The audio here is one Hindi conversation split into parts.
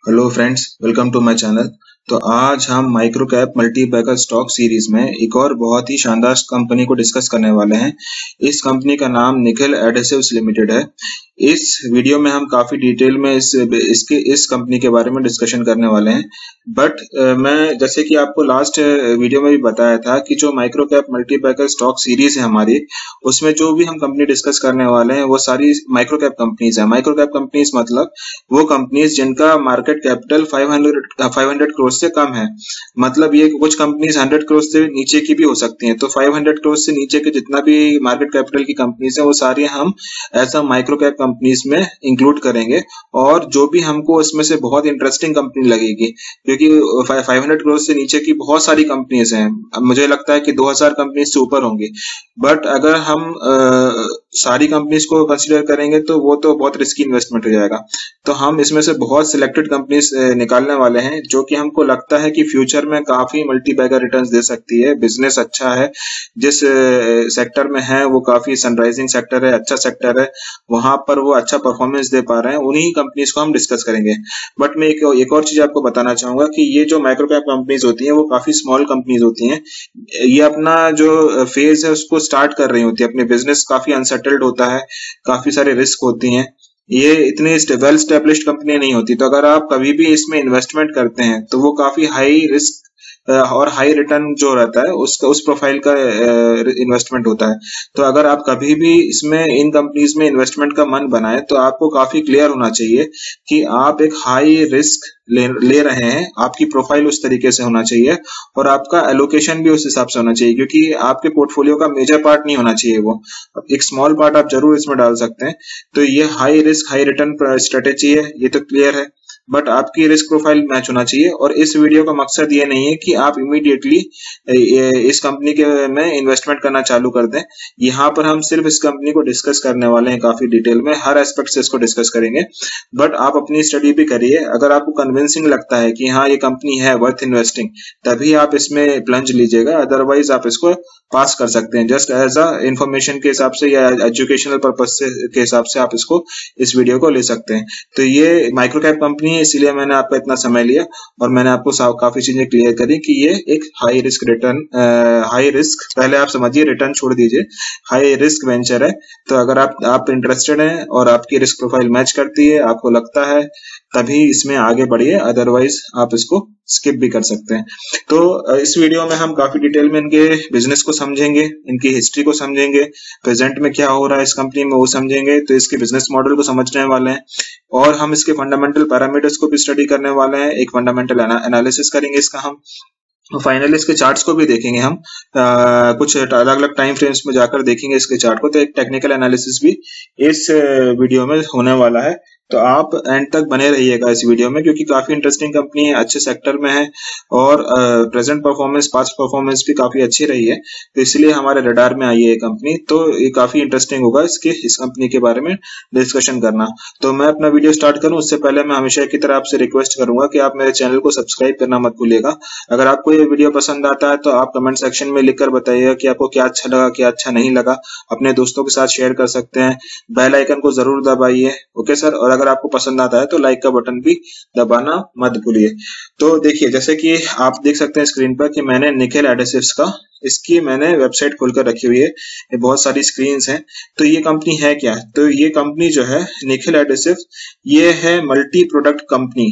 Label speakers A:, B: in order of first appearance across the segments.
A: Hello friends, welcome to my channel. तो आज हम micro cap multi bagger stock series में एक और बहुत ही शानदार कंपनी को डिस्कस करने वाले हैं। इस कंपनी का नाम निखिल एडेसिव्स लिमिटेड है। इस वीडियो में हम काफी डिटेल में इस कंपनी के बारे में डिस्कशन करने वाले हैं। बट मैं जैसे कि आपको लास्ट वीडियो में भी बताया था कि जो micro cap multi bagger stock series है हमारी, उसमें जो भी हम कंपनी डिस्कस करने वाले हैं वो सारी माइक्रो कैप कंपनीज है। माइक्रो कैप कंपनीज मतलब वो कंपनीज जिनका मार्केट कैपिटल 500 करोड़ से कम है। मतलब ये कुछ कंपनीज 100 करोड़ से नीचे की भी हो सकती हैं। तो 500 करोड़ से नीचे के जितना भी मार्केट कैपिटल की कंपनीज है वो सारी हम ऐसा माइक्रो कैप कंपनीज में इंक्लूड करेंगे। और जो भी हमको इसमें से बहुत इंटरेस्टिंग कंपनी लगेगी, क्योंकि 500 करोड़ से नीचे की बहुत सारी कंपनीज हैं, मुझे लगता है कि 2000 कंपनीज से ऊपर होंगी। बट अगर हम सारी कंपनीज को कंसीडर करेंगे तो वो तो बहुत रिस्की इन्वेस्टमेंट हो जाएगा। तो हम इसमें से बहुत सिलेक्टेड कंपनीज निकालने वाले हैं जो कि हमको लगता है कि फ्यूचर में काफी मल्टी बैगर रिटर्न्स दे सकती है। बिजनेस अच्छा है, जिस सेक्टर में है वो काफी सनराइजिंग सेक्टर है, अच्छा सेक्टर है, वहां पर वो अच्छा परफॉर्मेंस दे पा रहे हैं। उन्हीं कंपनीज को हम डिस्कस करेंगे। बट मैं एक और चीज आपको बताना चाहूंगा कि ये जो माइक्रो कैप कंपनीज होती हैं वो काफी स्मॉल कंपनीज होती हैं। ये अपना जो फेज है उसको स्टार्ट कर रही होती है, अपने बिजनेस काफी अनसेटल्ड होता है, काफी सारे रिस्क होती हैं, ये इतनी वेल स्टेब्लिश्ड कंपनी नहीं होती। तो अगर आप कभी भी इसमें इन्वेस्टमेंट करते हैं तो वो काफी हाई रिस्क और हाई रिटर्न जो रहता है उसका उस प्रोफाइल का इन्वेस्टमेंट होता है। तो अगर आप कभी भी इसमें इन कंपनीज में इन्वेस्टमेंट का मन बनाए तो आपको काफी क्लियर होना चाहिए कि आप एक हाई रिस्क ले रहे हैं। आपकी प्रोफाइल उस तरीके से होना चाहिए और आपका एलोकेशन भी उस हिसाब से होना चाहिए, क्योंकि आपके पोर्टफोलियो का मेजर पार्ट नहीं होना चाहिए वो, एक स्मॉल पार्ट आप जरूर इसमें डाल सकते हैं। तो ये high risk high return strategy है, ये तो क्लियर है। बट आपकी रिस्क प्रोफाइल मैच होना चाहिए। और इस वीडियो का मकसद ये नहीं है कि आप इमीडिएटली इस कंपनी के में इन्वेस्टमेंट करना चालू कर दें। यहाँ पर हम सिर्फ इस कंपनी को डिस्कस करने वाले हैं काफी डिटेल में, हर एस्पेक्ट से इसको डिस्कस करेंगे। बट आप अपनी स्टडी भी करिए। अगर आपको कन्विंसिंग लगता है कि हाँ ये कंपनी है वर्थ इन्वेस्टिंग, तभी आप इसमें प्लंज लीजिएगा। अदरवाइज आप इसको पास कर सकते हैं जस्ट एज अ इंफॉर्मेशन के हिसाब से या एजुकेशनल पर्पज से के हिसाब से आप इसको इस वीडियो को ले सकते हैं। तो ये माइक्रो कैप कंपनी है, इसीलिए मैंने आपका इतना समय लिया और मैंने आपको काफी चीजें क्लियर करी कि ये एक high risk return, high risk पहले आप समझिए, रिटर्न छोड़ दीजिए, हाई रिस्क वेंचर है। तो अगर आप इंटरेस्टेड हैं और आपकी रिस्क प्रोफाइल मैच करती है, आपको लगता है, तभी इसमें आगे बढ़िए। अदरवाइज आप इसको स्किप भी कर सकते हैं। तो इस वीडियो में हम काफी डिटेल में इनके बिजनेस को समझेंगे, इनकी हिस्ट्री को समझेंगे, प्रेजेंट में क्या हो रहा है इस कंपनी में वो समझेंगे। तो इसके बिजनेस मॉडल को समझने वाले हैं और हम इसके फंडामेंटल पैरामीटर्स को भी स्टडी करने वाले हैं। एक फंडामेंटल एनालिसिस करेंगे इसका हम। फाइनली इसके चार्ट्स को भी देखेंगे हम, कुछ अलग अलग टाइम फ्रेम्स में जाकर देखेंगे इसके चार्ट को। तो एक टेक्निकल एनालिसिस भी इस वीडियो में होने वाला है। तो आप एंड तक बने रहिएगा इस वीडियो में, क्योंकि काफी इंटरेस्टिंग कंपनी है, अच्छे सेक्टर में है और प्रेजेंट परफॉर्मेंस, पास्ट परफॉर्मेंस भी काफी अच्छी रही है। तो इसलिए हमारे रडार में आई है ये कंपनी। तो ये काफी इंटरेस्टिंग होगा इस कंपनी के बारे में डिस्कशन करना। तो मैं अपना वीडियो स्टार्ट करूं उससे पहले मैं हमेशा की तरह आपसे रिक्वेस्ट करूंगा कि आप मेरे चैनल को सब्सक्राइब करना मत भूलिएगा। अगर आपको ये वीडियो पसंद आता है तो आप कमेंट सेक्शन में लिखकर बताइएगा कि आपको क्या अच्छा लगा, क्या अच्छा नहीं लगा। अपने दोस्तों के साथ शेयर कर सकते हैं। बेल आइकन को जरूर दबाइए, ओके सर। और अगर आपको पसंद आता है तो लाइक का बटन भी दबाना मत भूलिए। तो देखिए, जैसे कि आप देख सकते हैं स्क्रीन पर कि मैंने निखिल एडेसिव्स का इसकी मैंने वेबसाइट खोलकर रखी हुई है। ये बहुत सारी स्क्रीन्स हैं। तो ये कंपनी है क्या? तो ये कंपनी जो है निखिल एडेसिव्स, ये है मल्टी प्रोडक्ट कंपनी।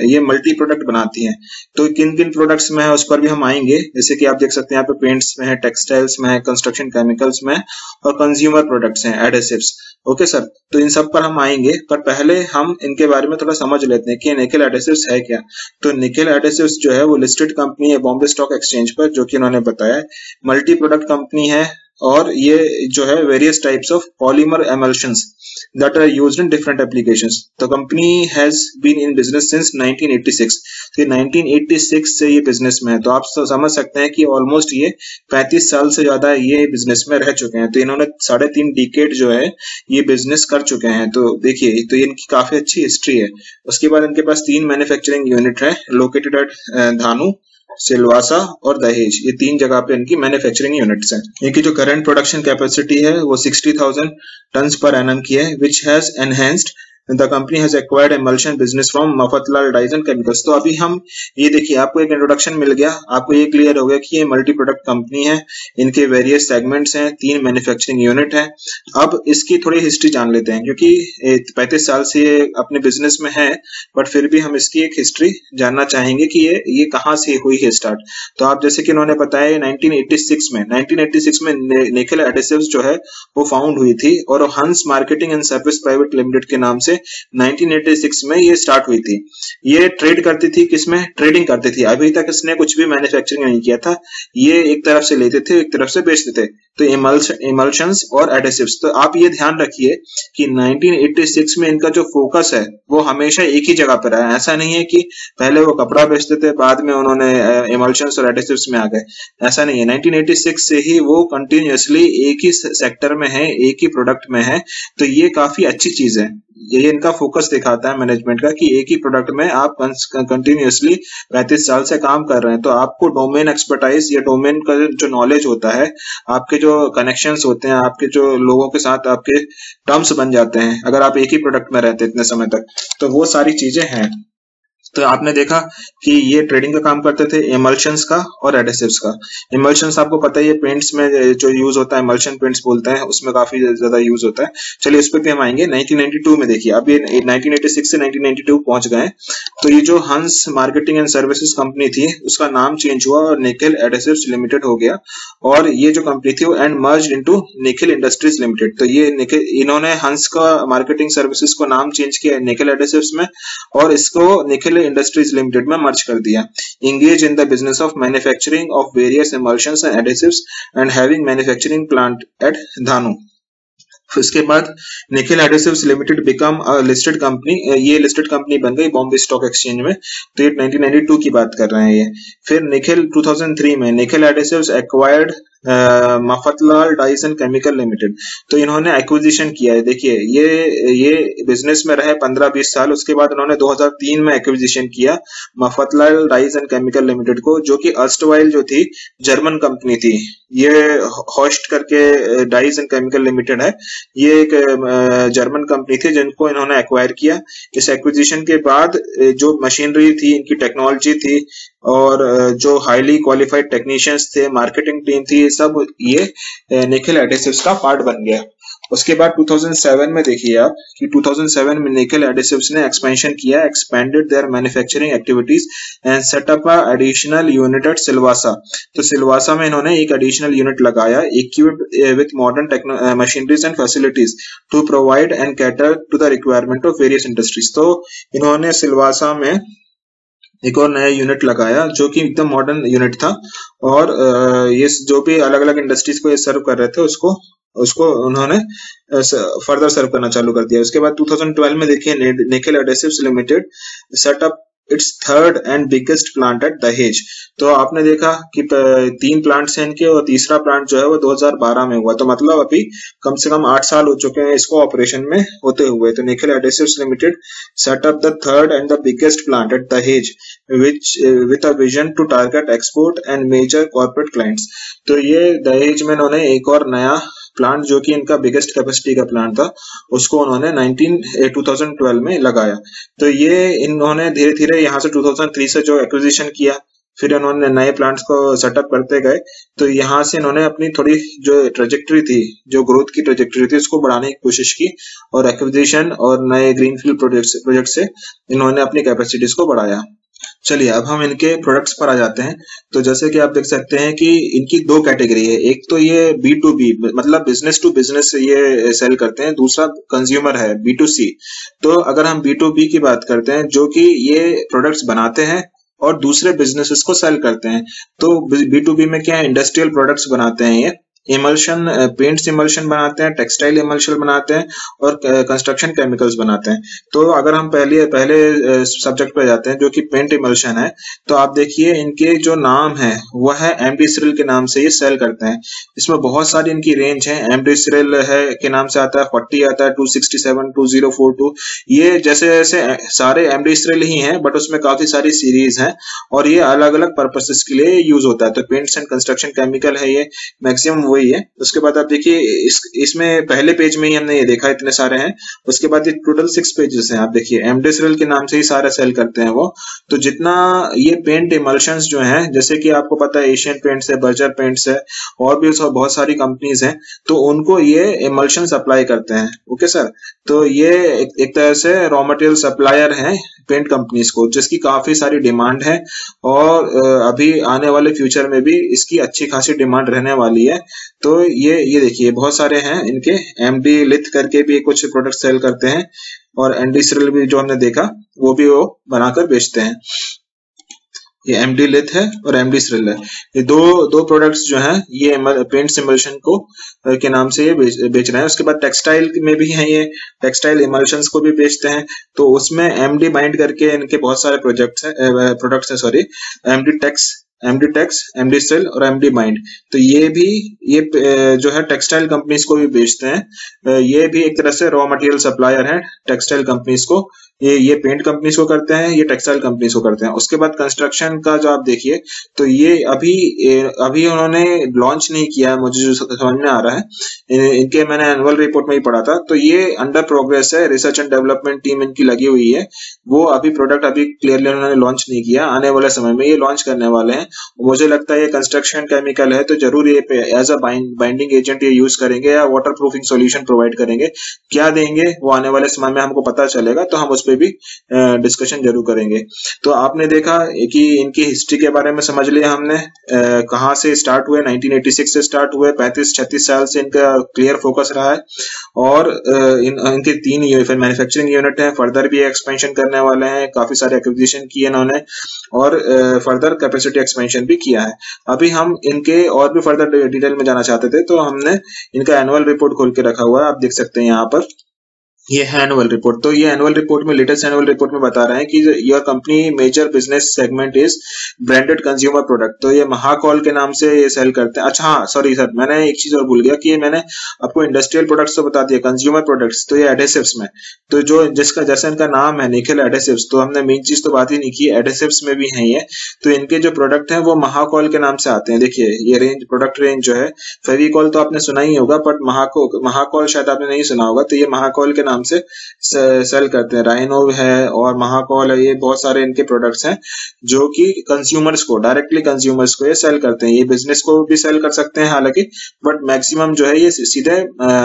A: ये मल्टी प्रोडक्ट बनाती है। तो किन किन प्रोडक्ट्स में है उस पर भी हम आएंगे। जैसे कि आप देख सकते हैं यहाँ पे पेंट्स में है, टेक्सटाइल्स में है, कंस्ट्रक्शन केमिकल्स में और कंज्यूमर प्रोडक्ट्स हैं, एडेसिव्स। ओके सर, तो इन सब पर हम आएंगे, पर पहले हम इनके बारे में थोड़ा समझ लेते हैं कि निखिल एडेसिव्स है क्या। तो निखिल एडेसिव्स जो है वो लिस्टेड कंपनी है बॉम्बे स्टॉक एक्सचेंज पर, जो कि उन्होंने बताया। मल्टी प्रोडक्ट कंपनी है और ये जो है various types of polymer emulsions that are used in different applications. The company has been in business since 1986. तो ये 1986 से ये बिजनेस में है। तो आप समझ सकते हैं कि ऑलमोस्ट ये 35 साल से ज्यादा ये बिजनेस में रह चुके हैं। तो इन्होंने 3.5 डिकेड जो है ये बिजनेस कर चुके हैं। तो देखिए, तो इनकी काफी अच्छी हिस्ट्री है। उसके बाद इनके पास 3 मैन्युफैक्चरिंग यूनिट है, लोकेटेड एट धानु, सिलवासा और दहेज। ये 3 जगह पे इनकी मैन्युफैक्चरिंग यूनिट्स हैं। इनकी जो करंट प्रोडक्शन कैपेसिटी है वो 60,000 टन्स पर एनम की है, which has enhanced the company has acquired emulsion business from Mafatlal dyes and chemicals. तो अभी हम ये देखिए, आपको एक इंट्रोडक्शन मिल गया, आपको ये क्लियर हो गया कि ये मल्टी प्रोडक्ट कंपनी है, इनके वेरियस सेगमेंट्स हैं, 3 मैन्युफैक्चरिंग यूनिट है। अब इसकी थोड़ी हिस्ट्री जान लेते हैं, क्योंकि 35 साल से ये अपने बिजनेस में है, बट फिर भी हम इसकी एक हिस्ट्री जानना चाहेंगे कि ये कहाँ से हुई है स्टार्ट। तो आप जैसे कि उन्होंने बताया 1986 में निखिल एडिसिव्स जो है वो फाउंड हुई थी, और हंस marketing and service private limited के नाम से 1986 में ये स्टार्ट हुई थी। ये ट्रेड करती थी, किसमें ट्रेडिंग करती थी, अभी तक इसने कुछ भी मैन्युफैक्चरिंग नहीं किया था। ये एक तरफ से लेते थे, एक तरफ से बेचते थे, तो इमल्शंस और एडिसिव्स। तो आप ये ध्यान रखिए कि 1986 में इनका जो फोकस है वो हमेशा एक ही जगह पर है। ऐसा नहीं है कि पहले वो कपड़ा बेचते थे, बाद में उन्होंने इमल्शंस और एडिसिव्स में आ गए, ऐसा नहीं है। 1986 से ही वो कंटिन्यूअसली एक ही सेक्टर में है, एक ही प्रोडक्ट में है। तो ये काफी अच्छी चीज है, ये इनका फोकस दिखाता है मैनेजमेंट का कि एक ही प्रोडक्ट में आप कंटिन्यूअसली 35 साल से काम कर रहे हैं। तो आपको डोमेन एक्सपर्टाइज या डोमेन का जो नॉलेज होता है, आपके जो कनेक्शंस होते हैं, आपके जो लोगों के साथ आपके टर्म्स बन जाते हैं अगर आप एक ही प्रोडक्ट में रहते हैं इतने समय तक, तो वो सारी चीजें हैं। तो आपने देखा कि ये ट्रेडिंग का काम करते थे, इमल्शंस का और एडिसिव्स का। इमल्शंस आपको पता है, ये पेंट्स में जो यूज होता है, इमल्शन पेंट्स बोलते हैं, उसमें काफी ज्यादा यूज होता है। चलिए उस पर भी हम आएंगे। 1992 में देखिए, अब ये 1986 से 1992 पहुंच गए। तो ये जो हंस मार्केटिंग एंड सर्विसेज कंपनी थी, उसका नाम चेंज हुआ और निखिल एडिसिव्स लिमिटेड हो गया, और ये जो कंपनी थी वो and merged into Nikhil industries limited. तो ये इन्होंने हंस का मार्केटिंग सर्विसेज को नाम चेंज किया निखिल एडिसिव्स में, और इसको निखिल इंडस्ट्रीज लिमिटेड में मर्ज कर दिया। Engage in the business of manufacturing of various emulsions and adhesives and having manufacturing plant at Dahanu. इसके बाद Nikhil adhesives limited become a listed company, ये लिस्टेड कंपनी बन गई बॉम्बे स्टॉक एक्सचेंज में। तो ये 1992 की बात कर रहे हैं ये। फिर निखिल 2003 में Nikhil adhesives acquired Mafatlal dyes and chemical limited. तो इन्होंने एक्विजिशन किया है। देखिए ये बिजनेस में रहे 15-20 साल, उसके बाद उन्होंने 2003 में एक्विजिशन किया Mafatlal dyes and chemical limited को, जो कि अर्स्टवाइल जो थी जर्मन कंपनी थी। ये हॉस्ट करके डाइज एंड केमिकल लिमिटेड है, ये एक जर्मन कंपनी थी जिनको इन्होंने एक्वायर किया। इस एक्विजिशन के बाद जो मशीनरी थी, इनकी टेक्नोलॉजी थी, और जो हाईली क्वालिफाइड टेक्नीशियंस थे, मार्केटिंग टीम थी, सब ये निखिल एडिसिव्स का पार्ट बन गया। उसके बाद 2007 में देखिए आप कि 2007 में निखिल एडिसिव्स ने एक्सपेंशन किया, expanded their manufacturing activities and set up a additional unit at Silvassa. तो सिलवासा में इन्होंने एक एडिशनल यूनिट लगाया, equipped with modern machineries and facilities to provide and cater to the requirement of various industries. तो इन्होंने सिलवासा में एक और नया यूनिट लगाया जो कि एकदम मॉडर्न यूनिट था, और ये जो भी अलग अलग इंडस्ट्रीज को ये सर्व कर रहे थे उसको उन्होंने फर्दर सर्व करना चालू कर दिया। उसके बाद 2012 में देखिए Nikhil adhesives limited set up its third and biggest plant at Dahej. तो आपने देखा कि 3 प्लांट्स हैं इनके, और तीसरा प्लांट जो है वो 2012 में हुआ। तो मतलब अभी कम से कम 8 साल हो चुके हैं इसको ऑपरेशन में होते हुए। तो Nikhil adhesives limited set up the third and the biggest plant at Dahej which with a vision to target export and major corporate clients। तो ये दहेज में उन्होंने एक और नया प्लांट, जो कि इनका बिगेस्ट कैपेसिटी का प्लांट था, उसको उन्होंने 2012 में लगाया। तो ये इन्होंने धीरे धीरे यहाँ से 2003 से जो एक्विजिशन किया, फिर इन्होंने नए प्लांट्स को सेटअप करते गए। तो यहाँ से इन्होंने अपनी थोड़ी जो ट्रेजेक्टरी थी, जो ग्रोथ की ट्रेजेक्टरी थी, उसको बढ़ाने की कोशिश की, और एक्विजिशन और नए ग्रीनफील्ड प्रोजेक्ट से इन्होंने अपनी कैपेसिटीज को बढ़ाया। चलिए अब हम इनके प्रोडक्ट्स पर आ जाते हैं। तो जैसे कि आप देख सकते हैं कि इनकी 2 कैटेगरी है, एक तो ये B2B मतलब बिजनेस टू बिजनेस ये सेल करते हैं, दूसरा कंज्यूमर है B2C। तो अगर हम B2B की बात करते हैं, जो कि ये प्रोडक्ट्स बनाते हैं और दूसरे बिजनेसेस को सेल करते हैं। तो B2B में क्या है, इंडस्ट्रियल प्रोडक्ट्स बनाते हैं, ये इमल्शन पेंट्स इमल्शन बनाते हैं, टेक्सटाइल इमल्शन बनाते हैं, और कंस्ट्रक्शन केमिकल्स बनाते हैं। तो अगर हम पहले सब्जेक्ट पे जाते हैं जो कि पेंट इमल्शन है, तो आप देखिए इनके जो नाम है वो है एमडी-सिरिल के नाम से ये सेल करते हैं। इसमें बहुत सारी इनकी रेंज है, एमडी-सिरिल है के नाम से आता है, 40 आता है, 267, 2042, ये जैसे जैसे सारे एमडी-सिरिल ही हैं, बट उसमें काफी सारी सीरीज हैं, और ये अलग अलग पर्पसेस के लिए यूज होता है। तो पेंट्स एंड कंस्ट्रक्शन केमिकल है, ये मैक्सिमम वही है। उसके बाद आप देखिए इसमें पहले पेज में ही हमने ये देखा इतने सारे हैं। उसके बाद ये टोटल 6 पेजेस हैं। आप देखिए एमडेसिरल के नाम से ही सारा सेल करते हैं वो। तो जितना ये पेंट इमल्शंस जो हैं, जैसे कि आपको पता है एशियन पेंट्स है, बर्जर पेंट्स है, और भी बहुत सारी कंपनीज हैं, तो उनको ये इमल्शन सप्लाई करते हैं। ओके सर, तो ये एक तरह से रॉ मटेरियल सप्लायर हैं पेंट कंपनीज को, जिसकी काफी सारी डिमांड है और अभी आने वाले फ्यूचर में भी इसकी अच्छी खासी डिमांड रहने वाली है। तो ये देखिए बहुत सारे हैं इनके। एमडी लिथ करके भी कुछ प्रोडक्ट सेल करते हैं, और एंडीसिरल भी जो हमने देखा वो भी वो बनाकर बेचते हैं। ये एमडी लिथ है और एमडी सिरिल है। ये दो प्रोडक्ट्स जो हैं ये पेंट इमल्शन को के नाम से ये बेच रहे हैं। उसके बाद टेक्सटाइल में भी हैं, ये टेक्सटाइल इमल्शंस को भी बेचते हैं। तो उसमें एमडी बाइंड करके इनके बहुत सारे प्रोडक्ट्स हैं सॉरी, एमडी टेक्स, एमडी सिरिल और एमडी बाइंड। तो ये जो है टेक्सटाइल कंपनीज को भी बेचते हैं। ये भी एक तरह से रॉ मटेरियल सप्लायर है टेक्सटाइल कंपनीज को। ये पेंट कंपनीज को करते हैं, ये टेक्सटाइल कंपनीज को करते हैं। उसके बाद कंस्ट्रक्शन का जो आप देखिए, तो ये अभी उन्होंने लॉन्च नहीं किया है, मुझे जो समझ में आ रहा है। इनके मैंने एनुअल रिपोर्ट में ही पढ़ा था। तो ये अंडर प्रोग्रेस है, रिसर्च एंड डेवलपमेंट टीम इनकी लगी हुई है। वो अभी प्रोडक्ट अभी क्लियरली उन्होंने लॉन्च नहीं किया, आने वाले समय में ये लॉन्च करने वाले हैं। मुझे लगता है ये कंस्ट्रक्शन केमिकल है, तो जरूर ये एज अ बाइंडिंग एजेंट ये यूज करेंगे या वाटर प्रूफिंग सोल्यूशन प्रोवाइड करेंगे। क्या देंगे वो आने वाले समय में हमको पता चलेगा, तो हम उस पे भी डिस्कशन जरूर करेंगे। तो आपने देखा कि इनकी हिस्ट्री के बारे में समझ लिया हमने, कहां से स्टार्ट हुए, 1986 से स्टार्ट हुए, 35-36 साल से इनका क्लियर फोकस रहा है। और इनके 3 मैन्युफैक्चरिंग यूनिट है, फर्दर भी एक्सपेंशन करने वाले हैं, काफी सारे एक्विजिशन किए इन्होंने, और फर्दर कैपेसिटी एक्सपेंशन भी किया है। अभी हम इनके और भी फर्दर डिटेल में जाना चाहते थे, तो हमने इनका एनुअल रिपोर्ट खोल के रखा हुआ है, आप देख सकते हैं यहाँ पर। ये है एनुअल रिपोर्ट। तो ये एनुअल रिपोर्ट में, लेटेस्ट एनुअल रिपोर्ट में बता रहे हैं कि your company major business segment is branded consumer product. तो ये महाकॉल के नाम से ये सेल करते हैं। अच्छा हाँ सॉरी सर, मैंने एक चीज और भूल गया कि मैंने आपको इंडस्ट्रियल प्रोडक्ट्स तो बता दिया, कंज्यूमर प्रोडक्ट्स तो ये एडेसिव्स में, तो जो जिसका जैसे इनका नाम है निखिल एडेसिव्स, तो हमने मेन चीज तो बात ही नहीं की, एडेसिव्स में भी है ये। तो इनके जो प्रोडक्ट हैं वो महाकॉल के नाम से आते हैं। देखिए ये रेंज, प्रोडक्ट रेंज जो है, फेविकॉल तो आपने सुना ही होगा, बट महाकॉल शायद आपने नहीं सुना होगा। तो ये महाकॉल के नाम से सेल करते हैं। राइनो है और महाकॉल है, ये बहुत सारे इनके प्रोडक्ट्स हैं जो कि कंज्यूमर्स को, डायरेक्टली कंज्यूमर्स को ये सेल करते हैं। ये बिजनेस को भी सेल कर सकते हैं हालांकि, बट मैक्सिमम जो है ये सीधे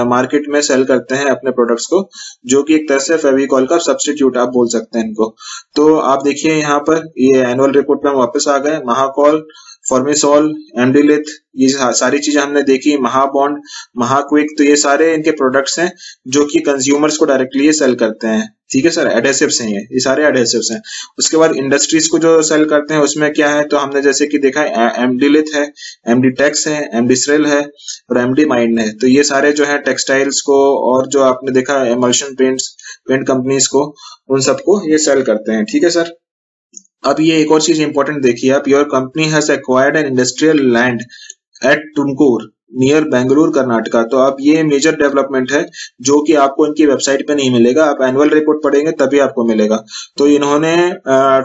A: मार्केट में सेल करते हैं अपने प्रोडक्ट्स को, जो कि एक तरह से फेविकॉल का सब्स्टिट्यूट आप बोल सकते हैं इनको। तो आप देखिए यहाँ पर ये एनुअल रिपोर्ट में वापस आ गए। महाकॉल, फॉर्मिसॉल, एमडीलिथ, ये सारी चीजें हमने देखी। महाबॉन्ड, महाक्विक, तो ये सारे इनके प्रोडक्ट्स हैं जो कि कंज्यूमर्स को डायरेक्टली ये सेल करते हैं। ठीक है सर, एडेसिव्स हैं ये सारे एडेसिव्स हैं। उसके बाद इंडस्ट्रीज को जो सेल करते हैं उसमें क्या है, तो हमने जैसे कि देखा एमडीलिथ है, एमडी टेक्स है, एमडी सिरिल है और एमडी माइंड है। तो ये सारे जो है टेक्सटाइल्स को, और जो आपने देखा एमल्शन पेंट कंपनीज को, उन सबको ये सेल करते हैं। ठीक है सर। अब ये एक और चीज इंपॉर्टेंट देखिए आप, your company has acquired an industrial land at Tumkur near Bengaluru Karnataka. तो अब ये मेजर डेवलपमेंट है जो कि आपको इनकी वेबसाइट पे नहीं मिलेगा, आप एनुअल रिपोर्ट पढ़ेंगे तभी आपको मिलेगा। तो इन्होंने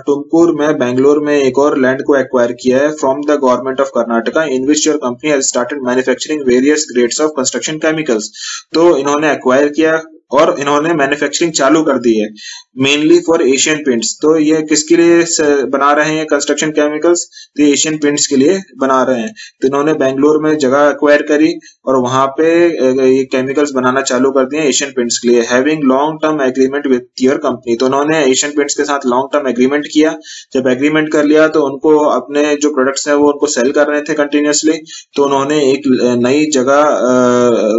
A: तुमकुर में, बेंगलुरु में एक और लैंड को एक्वायर किया है from the government of Karnataka, in which your company has started manufacturing various grades of construction chemicals. तो इन्होंने एक्वायर किया और इन्होंने मैन्युफैक्चरिंग चालू कर दी है, मेनली फॉर एशियन पेंट्स। तो ये किसके लिए बना रहे हैं कंस्ट्रक्शन केमिकल्स, तो एशियन पेंट्स के लिए बना रहे हैं। तो इन्होंने बेंगलुरु में जगह एक्वायर करी और वहां पे ये केमिकल्स बनाना चालू कर दिए एशियन पेंट्स के लिए। Having long term agreement with your company, तो उन्होंने एशियन पेंट्स के साथ लॉन्ग टर्म एग्रीमेंट किया। जब एग्रीमेंट कर लिया तो उनको अपने जो प्रोडक्ट्स हैं वो उनको सेल कर रहे थे कंटिन्यूसली। तो उन्होंने एक नई जगह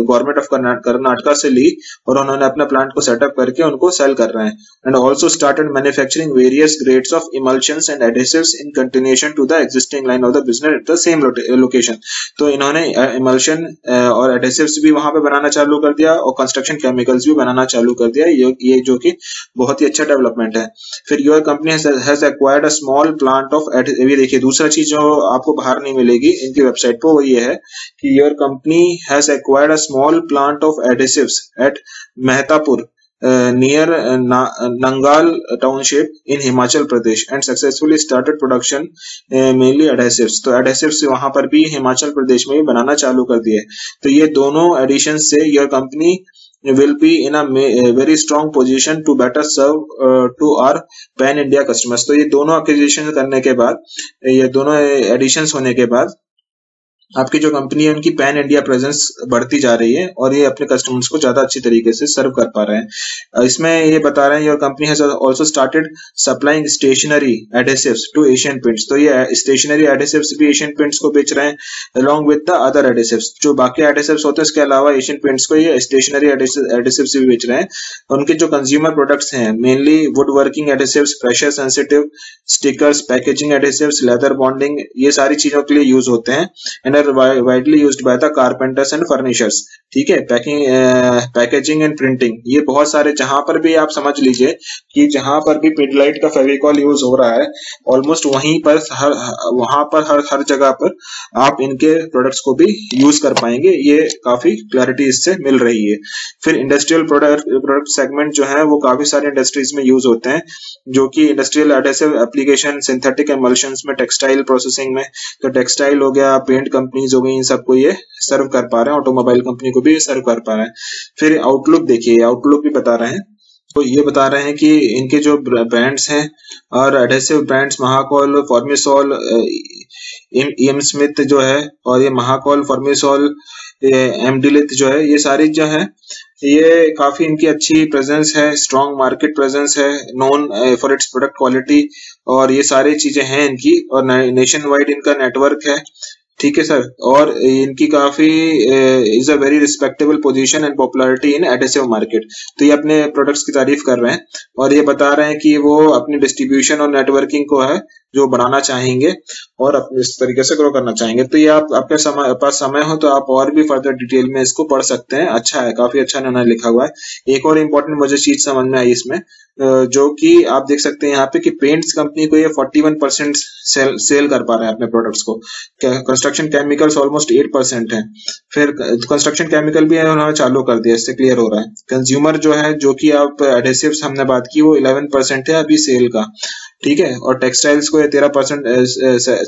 A: गवर्नमेंट ऑफ कर्नाटका से ली और उन्होंने अपना प्लांट को सेटअप करके उनको सेल कर रहे हैं। And also started manufacturing various grades of emulsions and adhesives in continuation to the existing line of the business at the same location. तो इन्होंने इमल्शन और एडेसिव्स भी वहां पे बनाना चालू कर दिया और कंस्ट्रक्शन केमिकल्स भी बनाना चालू कर दिया, ये जो कि बहुत ही अच्छा डेवलपमेंट है। फिर your company has acquired a small plant of, ये देखिए दूसरा चीज जो आपको बाहर नहीं मिलेगी इनकी वेबसाइट पर, वो ये है कि your company has acquired a small plant of adhesives at Mehatpur near Nangal township in Himachal Pradesh and successfully started production mainly adhesives. तो adhesives वहां पर भी हिमाचल प्रदेश में भी बनाना चालू कर दिए. तो ये दोनों additions से your company will be in a very strong position to better serve to our pan India customers. तो ये दोनों acquisitions करने के बाद, ये दोनों additions होने के बाद आपकी जो कंपनी है उनकी पैन इंडिया प्रेजेंस बढ़ती जा रही है और ये अपने कस्टमर्स को ज्यादा अच्छी तरीके से सर्व कर पा रहे हैं. इसमें ये बता रहे हैं your company has also started supplying stationery adhesives to Asian Paints. तो ये स्टेशनरी एडेसिव्स भी एशियन पेंट्स को बेच रहे हैं along with the other adhesives. जो बाकी एडेसिव्स होते हैं उसके अलावा एशियन पेंट्स को ये स्टेशनरी एडेसिव्स भी बेच रहे हैं. उनके जो कंज्यूमर प्रोडक्ट्स हैं mainly would working adhesives, pressure sensitive stickers, packaging adhesives, leather bonding, ये सारी चीजों के लिए यूज होते हैं and widely used by the carpenters and furnishers. ठीक है. पैकेजिंग एंड प्रिंटिंग, ये बहुत सारे जहां पर भी आप समझ लीजिए कि जहां पर भी पिडलाइट का फेविकॉल यूज हो रहा है ऑलमोस्ट वहीं पर हर जगह पर आप इनके प्रोडक्ट्स को भी यूज कर पाएंगे. ये काफी क्लैरिटी इससे मिल रही है. फिर इंडस्ट्रियल प्रोडक्ट सेगमेंट जो है वो काफी सारे इंडस्ट्रीज में यूज होते हैं, जो कि इंडस्ट्रियल एडेसिव एप्लीकेशन, सिंथेटिक एमल्शंस में, टेक्सटाइल प्रोसेसिंग में. तो टेक्सटाइल हो गया, पेंट कंपनीज हो गई, इन सबको ये सर्व कर पा रहे हैं. ऑटोमोबाइल कंपनी को भी सर्व कर पा रहे हैं. फिर आउटलुक देखिए, आउटलुक भी बता रहे हैं. तो ये बता रहे हैं कि इनके जो ब्रांड्स हैं और एडेसिव ब्रांड्स महाकोल, फॉर्मिसॉल, एम स्मिथ जो है, और ये महाकोल, फॉर्मिसॉल, एमडिलिथ जो है, ये सारी जो है ये काफी इनकी अच्छी प्रेजेंस है, स्ट्रॉन्ग मार्केट प्रेजेंस है, known for its product quality, और ये सारी चीजें हैं इनकी. और नेशन वाइड इनका नेटवर्क है. ठीक है सर. और इनकी काफी is a very respectable position and popularity in adhesive market. तो ये अपने प्रोडक्ट्स की तारीफ कर रहे हैं और ये बता रहे हैं कि वो अपनी डिस्ट्रीब्यूशन और नेटवर्किंग को है जो बढ़ाना चाहेंगे और अपने इस तरीके से ग्रो करना चाहेंगे. तो ये आपके पास समय हो तो आप और भी फर्दर डिटेल में इसको पढ़ सकते हैं. अच्छा है, काफी अच्छा इन्होंने लिखा हुआ है. एक और इम्पोर्टेंट मुझे चीज समझ में आई इसमें, जो कि आप देख सकते हैं यहाँ पे कि पेंट्स कंपनी को ये 41% सेल कर पा रहे हैं अपने प्रोडक्ट्स को. कंस्ट्रक्शन केमिकल्स ऑलमोस्ट 8% है. फिर कंस्ट्रक्शन केमिकल भी उन्होंने चालू कर दिया, इससे क्लियर हो रहा है. कंज्यूमर जो है, जो कि आप एडेसिव्स हमने बात की, वो 11% है अभी सेल का. ठीक है. और टेक्सटाइल्स को ये 13%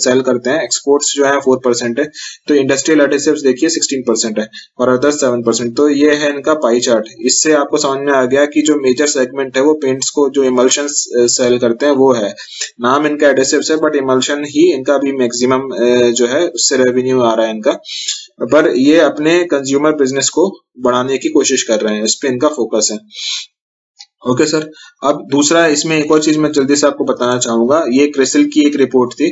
A: सेल करते हैं. एक्सपोर्ट्स जो है 4% है. तो इंडस्ट्रियल एडेसिव्स देखिए 16% है और अदर्स 7%. तो ये है इनका पाई चार्ट. इससे आपको समझ में आ गया कि जो मेजर सेगमेंट है वो पेंट्स को, जो इमल्शंस सेल करते हैं वो है. नाम इनका एडेसिव्स है बट इमल्शन ही इनका भी मैक्सिमम जो है उससे रेवेन्यू आ रहा है इनका. पर ये अपने कंज्यूमर बिजनेस को बढ़ाने की कोशिश कर रहे हैं, इस पे इनका फोकस है. Okay sir. अब दूसरा, इसमें एक और चीज मैं जल्दी से आपको बताना चाहूंगा. ये क्रिसिल की एक रिपोर्ट थी,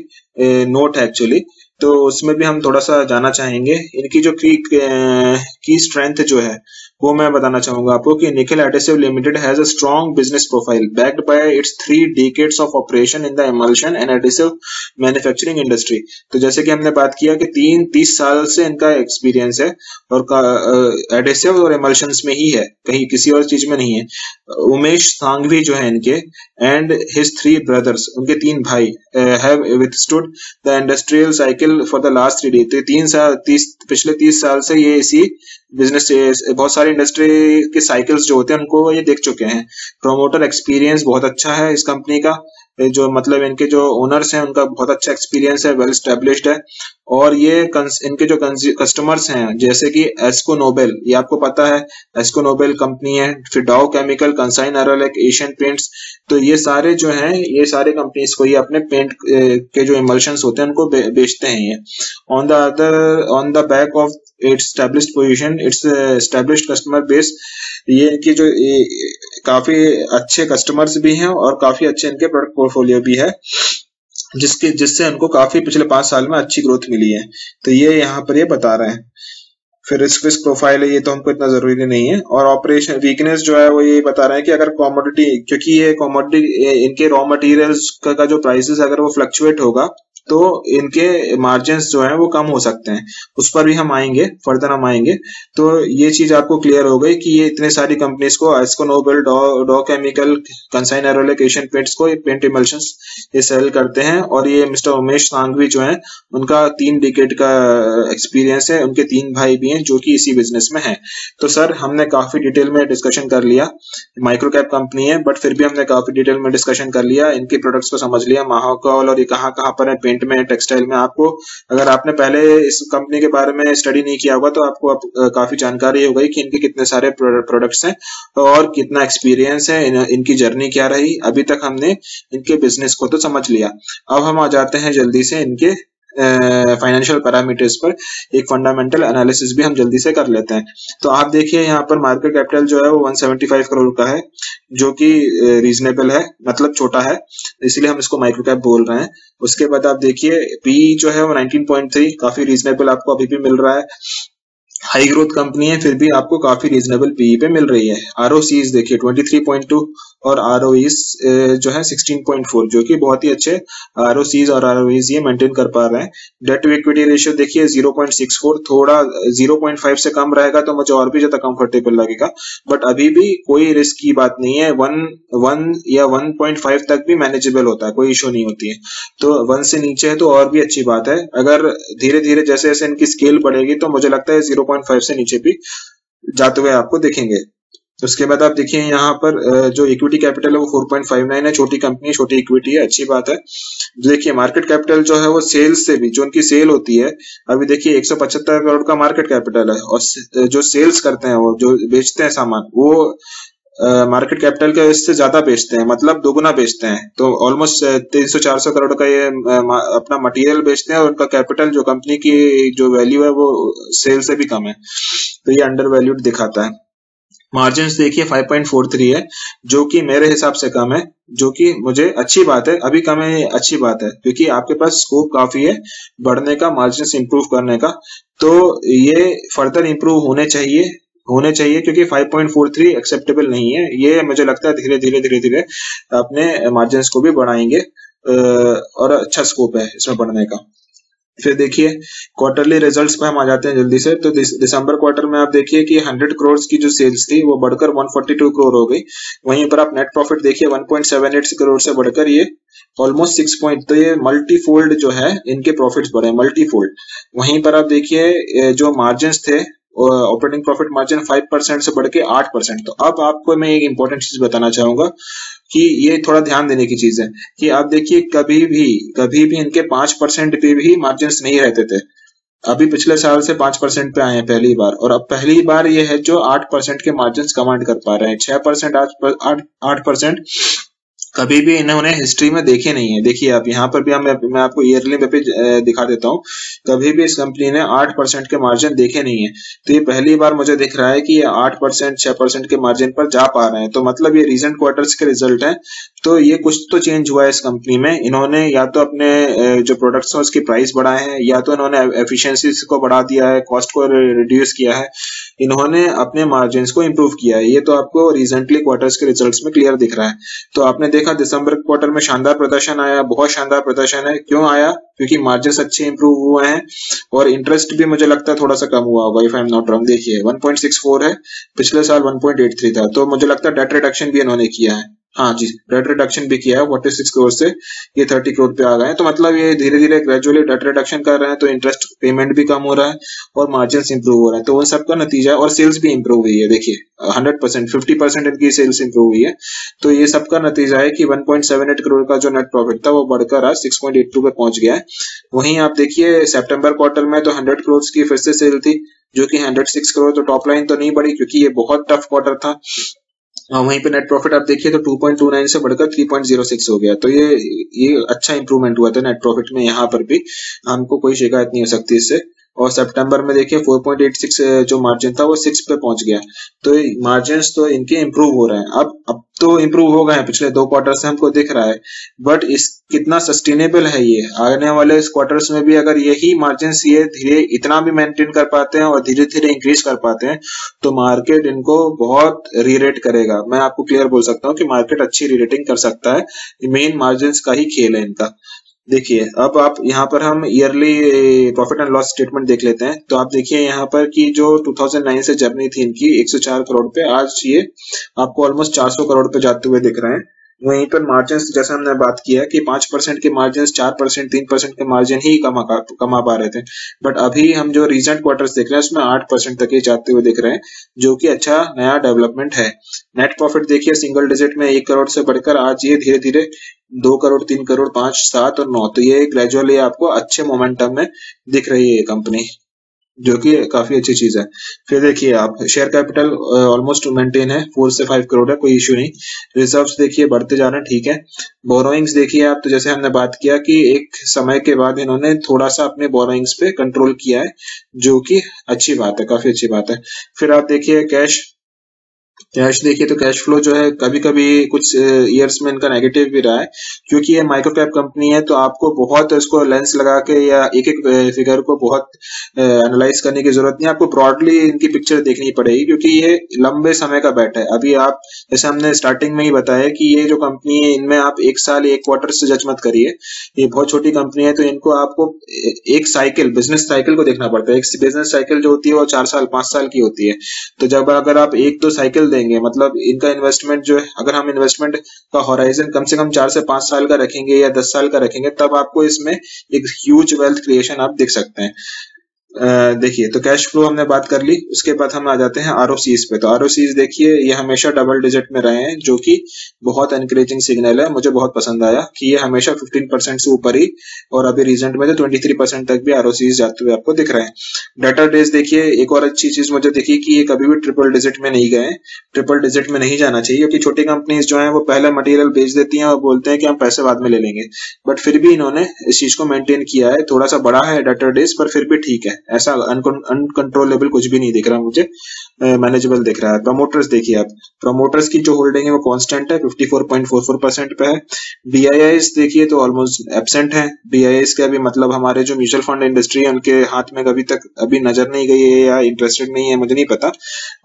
A: नोट है एक्चुअली, तो उसमें भी हम थोड़ा सा जानना चाहेंगे. इनकी जो की स्ट्रेंथ जो है वो मैं बताना चाहूंगा आपको कि Nikhil adhesive limited has a strong business profile backed by it's 3 decades of operation in the emulsion and adhesive manufacturing industry. तो जैसे कि हमने बात किया कि 30 साल से इनका एक्सपीरियंस है और एडेसिव और एमल्शंस में ही है, कहीं किसी और चीज में नहीं है. उमेश सांघवी जो है इनके एंड हिज 3 brothers, उनके 3 भाई have withstood the industrial cycle for the last 3 days. पिछले 30 साल से ये इसी बिजनेस, बहुत सारी इंडस्ट्री के साइकिल्स जो होते हैं उनको ये देख चुके हैं. प्रोमोटर एक्सपीरियंस बहुत अच्छा है इस कंपनी का, जो मतलब इनके जो ओनर्स हैं उनका बहुत अच्छा एक्सपीरियंस है, वेल स्टैब्लिश्ड है. और ये इनके जो कस्टमर्स हैं जैसे कि एस्को नोबेल, ये आपको पता है एस्को नोबेल कंपनी है. फिर डाउ केमिकल, कंसाइन एरोलेक, एशियन पेंट्स. तो ये सारे जो हैं, ये सारे कंपनीज को ये अपने पेंट के जो इमल्शंस होते हैं उनको बेचते हैं. ये on the back of its established position, its established customer base. ये इनकी जो काफी अच्छे कस्टमर्स भी हैं और काफी अच्छे इनके प्रोडक्ट पोर्टफोलियो भी है, जिससे उनको काफी पिछले 5 साल में अच्छी ग्रोथ मिली है. तो ये यहाँ पर ये बता रहे हैं. फिर रिस्क प्रोफाइल है, ये तो हमको इतना जरूरी नहीं है. और ऑपरेशन वीकनेस जो है वो ये बता रहे हैं कि अगर कमोडिटी, क्योंकि ये कमोडिटी इनके रॉ मटेरियल्स का जो प्राइसेस अगर वो फ्लक्चुएट होगा तो इनके मार्जिन्स जो है वो कम हो सकते हैं। उस पर भी हम आएंगे, फर्दर हम आएंगे। तो ये चीज आपको क्लियर हो गई कि ये इतने सारी कंपनीज को, एस्को नोबेल, डॉ केमिकल, कंसाइन एरोलिक, एशियन पेंट्स को पेंट इमल्शंस ये सेल करते हैं। और ये मिस्टर उमेश सांघवी जो है उनका 3 डिकेड का एक्सपीरियंस है, उनके 3 भाई भी हैं जो कि इसी बिजनेस में हैं। तो सर हमने काफी डिटेल में डिस्कशन कर लिया, माइक्रो कैप कंपनी है बट फिर भी हमने काफी डिटेल में डिस्कशन कर लिया, इनके प्रोडक्ट्स को समझ लिया, महाकाल और ये कहाँ कहाँ पर है, पेंट में, टेक्सटाइल में। आपको अगर आपने पहले इस कंपनी के बारे में स्टडी नहीं किया होगा तो आपको काफी जानकारी हो गई कि इनके कितने सारे प्रोडक्ट्स हैं और कितना एक्सपीरियंस है, इनकी जर्नी क्या रही। अभी तक हमने इनके बिजनेस को तो समझ लिया। अब हम आ जाते हैं जल्दी से इनके फाइनेंशियल पैरामीटर्स पर, एक फंडामेंटल एनालिसिस भी हम जल्दी से कर लेते हैं। तो आप देखिए यहाँ पर मार्केट कैपिटल जो है वो 175 करोड़ का है, जो कि रीजनेबल है, मतलब छोटा है, इसलिए हम इसको माइक्रो कैप बोल रहे हैं। उसके बाद आप देखिए पी जो है वो 19.3, काफी रीजनेबल आपको अभी भी मिल रहा है। हाई ग्रोथ कंपनी है फिर भी आपको काफी रीजनेबल पीई पे मिल रही है। आरओसीज देखिए 23.2 और आरओईज जो है 16.4, जो कि बहुत ही अच्छे आरओसीज और आरओईज ये मेंटेन कर पा रहे हैं। डेट टू इक्विटी रेशियो देखिए 0.64, थोड़ा 0.5 से कम रहेगा तो मुझे और भी ज्यादा कंफर्टेबल लगेगा, बट अभी भी कोई रिस्क की बात नहीं है। 1 या 1.5 तक भी मैनेजेबल होता है, कोई इशू नहीं होती है। तो 1 से नीचे है तो और भी अच्छी बात है। अगर धीरे धीरे जैसे जैसे इनकी स्केल बढ़ेगी तो मुझे लगता है 0.5 से नीचे भी जाते हुए आपको दिखेंगे। उसके बाद आप देखिए यहाँ पर जो इक्विटी कैपिटल है वो 4.59 है, छोटी कंपनी, छोटी इक्विटी है, अच्छी बात है। देखिए मार्केट कैपिटल जो है वो सेल्स से भी, जो उनकी सेल होती है, अभी देखिए 175 करोड़ का मार्केट कैपिटल है, और जो सेल्स करते हैं, वो जो बेचते हैं सामान, वो मार्केट कैपिटल के इससे ज्यादा बेचते हैं, मतलब दोगुना बेचते हैं। तो ऑलमोस्ट 300-400 करोड़ का ये अपना मटेरियल बेचते हैं और उनका कैपिटल, जो कंपनी की जो वैल्यू है वो सेल से भी कम है, तो ये अंडर वैल्यूड दिखाता है। मार्जिन देखिए 5.43 है, जो कि मेरे हिसाब से कम है, जो कि मुझे अच्छी बात है। अभी कम है, अच्छी बात है, क्योंकि आपके पास स्कोप काफी है बढ़ने का, मार्जिन इंप्रूव करने का। तो ये फर्दर इंप्रूव होने चाहिए, क्योंकि 5.43 एक्सेप्टेबल नहीं है। ये मुझे लगता है धीरे धीरे अपने मार्जिन को भी बढ़ाएंगे और अच्छा स्कोप है इसमें बढ़ने का। फिर देखिए क्वार्टरली रिजल्ट्स पे हम आ जाते हैं जल्दी से। तो दिसंबर क्वार्टर में आप देखिए कि 100 करोड़ की जो सेल्स थी वो बढ़कर 142 करोड़ हो गई। वहीं पर आप नेट प्रॉफिट देखिए 1.78 करोड़ से बढ़कर ये ऑलमोस्ट 6 पॉइंट, तो ये मल्टीफोल्ड जो है इनके प्रॉफिट्स बढ़े, मल्टीफोल्ड। वहीं पर आप देखिए जो मार्जिन थे, ऑपरेटिंग प्रॉफिट मार्जिन 5% से बढ़ के 8%। तो अब आपको मैं एक इंपॉर्टेंट चीज बताना चाहूंगा कि ये थोड़ा ध्यान देने की चीज है कि आप देखिए कभी भी इनके 5% पे भी मार्जिन नहीं रहते थे। अभी पिछले साल से 5% पे आए हैं पहली बार, और अब पहली बार ये है जो 8% के मार्जिन कमांड कर पा रहे हैं। 6%, 8% कभी भी इन्होंने हिस्ट्री में देखे नहीं है। देखिए आप यहाँ पर भी मैं आपको ईयरली पे दिखा देता हूँ, कभी भी इस कंपनी ने 8% के मार्जिन देखे नहीं है। तो ये पहली बार मुझे दिख रहा है कि ये 8%, 6% के मार्जिन पर जा पा रहे हैं। तो मतलब ये रीसेंट क्वार्टर्स के रिजल्ट है। तो ये कुछ तो चेंज हुआ है इस कंपनी में। इन्होंने या तो अपने जो प्रोडक्ट्स हैं उसकी प्राइस बढ़ाए हैं, या तो इन्होंने एफिशिएंसीज को बढ़ा दिया है, कॉस्ट को रिड्यूस किया है, इन्होंने अपने मार्जिन को इंप्रूव किया है। ये तो आपको रिसेंटली क्वार्टर्स के रिजल्ट्स में क्लियर दिख रहा है। तो आपने देखा दिसंबर क्वार्टर में शानदार प्रदर्शन आया, बहुत शानदार प्रदर्शन है। क्यों आया? क्योंकि मार्जिन अच्छे इंप्रूव हुए हैं और इंटरेस्ट भी मुझे लगता है थोड़ा सा कम हुआ होगा, if I am not wrong. देखिए 1.64 है, पिछले साल 1.83 था। तो मुझे लगता है डेट रिडक्शन भी इन्होंने किया है। हाँ जी, डेट रिडक्शन भी किया है, 46 करोड़ से ये 30 करोड़ पे आ गए हैं। तो मतलब ये धीरे धीरे ग्रेजुअली डेट रिडक्शन कर रहे हैं, तो इंटरेस्ट पेमेंट भी कम हो रहा है और मार्जिन इंप्रूव हो रहे हैं। तो उन सबका नतीजा है। और सेल्स भी इंप्रूव हुई है, देखिए 100%, 50% इनकी सेल्स इंप्रूव हुई है। तो ये सबका नतीजा है कि 1.78 करोड़ का जो नेट प्रॉफिट था वो बढ़कर आज 6.82 पे पहुंच गया है। वहीं आप देखिए सितंबर क्वार्टर में तो 100 करोड़ की फिर से सेल थी, जो कि 106 करोड़। तो टॉप लाइन तो नहीं बढ़ी क्योंकि ये बहुत टफ क्वार्टर था। वहीं पे नेट प्रॉफिट आप देखिए तो 2.29 से बढ़कर 3.06 हो गया। तो ये अच्छा इंप्रूवमेंट हुआ था नेट प्रॉफिट में। यहाँ पर भी हमको कोई शिकायत नहीं हो सकती इससे। और सितंबर में देखिए 4.86 जो मार्जिन था वो 6 पे पहुंच गया। तो मार्जिन तो इनके इंप्रूव हो रहे हैं। अब तो इंप्रूव हो गए हैं, पिछले 2 क्वार्टर से हमको दिख रहा है। बट इस कितना सस्टेनेबल है ये आने वाले इस क्वार्टर्स में भी? अगर यही मार्जिन ये धीरे इतना भी मेंटेन कर पाते हैं और धीरे धीरे इंक्रीज कर पाते हैं तो मार्केट इनको बहुत रीरेट करेगा। मैं आपको क्लियर बोल सकता हूँ कि मार्केट अच्छी रीरेटिंग कर सकता है। मेन मार्जिन का ही खेल है इनका। देखिए अब आप यहाँ पर हम yearly profit and loss statement देख लेते हैं। तो आप देखिए यहाँ पर कि जो 2009 से जर्नी थी इनकी 104 करोड़ पे, आज ये आपको ऑलमोस्ट 400 करोड़ पे जाते हुए दिख रहे हैं। वहीं पर मार्जिन जैसे हमने बात किया कि 5% के मार्जिन, 4%, 3% के मार्जिन ही कमा पा रहे थे, बट अभी हम जो रिसेंट क्वार्टर्स देख रहे हैं उसमें 8% तक ही जाते हुए दिख रहे हैं, जो कि अच्छा नया डेवलपमेंट है। नेट प्रॉफिट देखिए सिंगल डिजिट में 1 करोड़ से बढ़कर आज ये धीरे धीरे 2 करोड़, 3 करोड़, 5, 7 और 9, तो ये ग्रेजुअली आपको अच्छे मोमेंटम में दिख रही है ये कंपनी, जो कि काफी अच्छी चीज है। फिर देखिए आप शेयर कैपिटल ऑलमोस्ट मेंटेन है, 4 से 5 करोड़ है, कोई इश्यू नहीं। रिजर्व्स देखिए बढ़ते जा रहे हैं, ठीक है। बोरोइंग्स देखिए आप, तो जैसे हमने बात किया कि एक समय के बाद इन्होंने थोड़ा सा अपने बोरोइंग्स पे कंट्रोल किया है, जो कि अच्छी बात है, काफी अच्छी बात है। फिर आप देखिए कैश देखिए, तो कैश फ्लो जो है कभी कभी कुछ ईयर्स में इनका नेगेटिव भी रहा है, क्योंकि ये माइक्रो कैप कंपनी है, तो आपको बहुत इसको लेंस लगा के या एक एक फिगर को बहुत एनालाइज करने की जरूरत नहीं है, आपको ब्रॉडली इनकी पिक्चर देखनी पड़ेगी, क्योंकि ये लंबे समय का बेट है। अभी आप जैसे हमने स्टार्टिंग में ही बताया कि ये जो कंपनी है इनमें आप 1 साल 1 क्वार्टर से जज मत करिए, ये बहुत छोटी कंपनी है, तो इनको आपको एक साइकिल, बिजनेस साइकिल को देखना पड़ता है। एक बिजनेस साइकिल जो होती है वो 4 साल 5 साल की होती है, तो जब अगर आप 1-2 साइकिल देंगे, मतलब इनका इन्वेस्टमेंट जो है, अगर हम इन्वेस्टमेंट का होराइजन कम से कम 4 से 5 साल का रखेंगे या 10 साल का रखेंगे, तब आपको इसमें एक ह्यूज वेल्थ क्रिएशन आप देख सकते हैं। देखिए, तो कैश फ्लो हमने बात कर ली, उसके बाद हम आ जाते हैं आरओसीज पे। तो आरओसीज देखिए ये हमेशा डबल डिजिट में रहे हैं, जो कि बहुत एनकरेजिंग सिग्नल है, मुझे बहुत पसंद आया कि ये हमेशा 15% से ऊपर ही, और अभी रिसेंट में तो 23% तक भी आरओसीज जाते हुए आपको दिख रहे हैं। डेटर डेज देखिए, एक और अच्छी चीज मुझे दिखी कि ये कभी भी ट्रिपल डिजिट में नहीं गए, ट्रिपल डिजिट में नहीं जाना चाहिए, क्योंकि छोटी कंपनीज जो है वो पहले मटेरियल बेच देती हैं और बोलते हैं कि हम पैसे बाद में ले लेंगे, बट फिर भी इन्होंने इस चीज को मेंटेन किया है। थोड़ा सा बड़ा है डेटर डेज, पर फिर भी ठीक है, ऐसा अनकंट्रोलेबल कुछ भी नहीं दिख रहा मुझे, मैनेजेबल दिख रहा है। प्रमोटर्स देखिए आप, प्रमोटर्स की जो होल्डिंग है वो कांस्टेंट है, 54.44% पे है। डीआईआईस देखिए तो ऑलमोस्ट एब्सेंट है। डीआईआईस के अभी मतलब हमारे जो म्यूचुअल फंड इंडस्ट्री है उनके हाथ में कभी तक अभी नजर नहीं गई है या इंटरेस्टेड नहीं है, मुझे नहीं पता।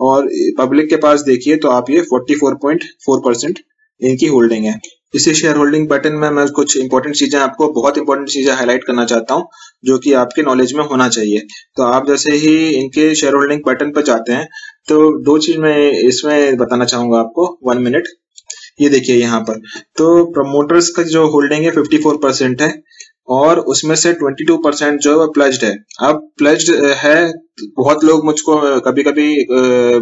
A: और पब्लिक के पास देखिए तो आप ये 44.4% इनकी होल्डिंग है। इसी शेयर होल्डिंग पैटर्न में मैं कुछ इंपॉर्टेंट चीजें, आपको बहुत इंपॉर्टेंट चीजें हाईलाइट करना चाहता हूं, जो कि आपके नॉलेज में होना चाहिए। तो आप जैसे ही इनके शेयर होल्डिंग पैटर्न पर जाते हैं, तो 2 चीज मैं इसमें बताना चाहूंगा आपको, 1 मिनट। ये देखिए यहाँ पर, तो प्रमोटर्स का जो होल्डिंग है 54% है, और उसमें से 22% जो है वो प्लेज्ड है। अब प्लेज्ड है, बहुत लोग मुझको कभी कभी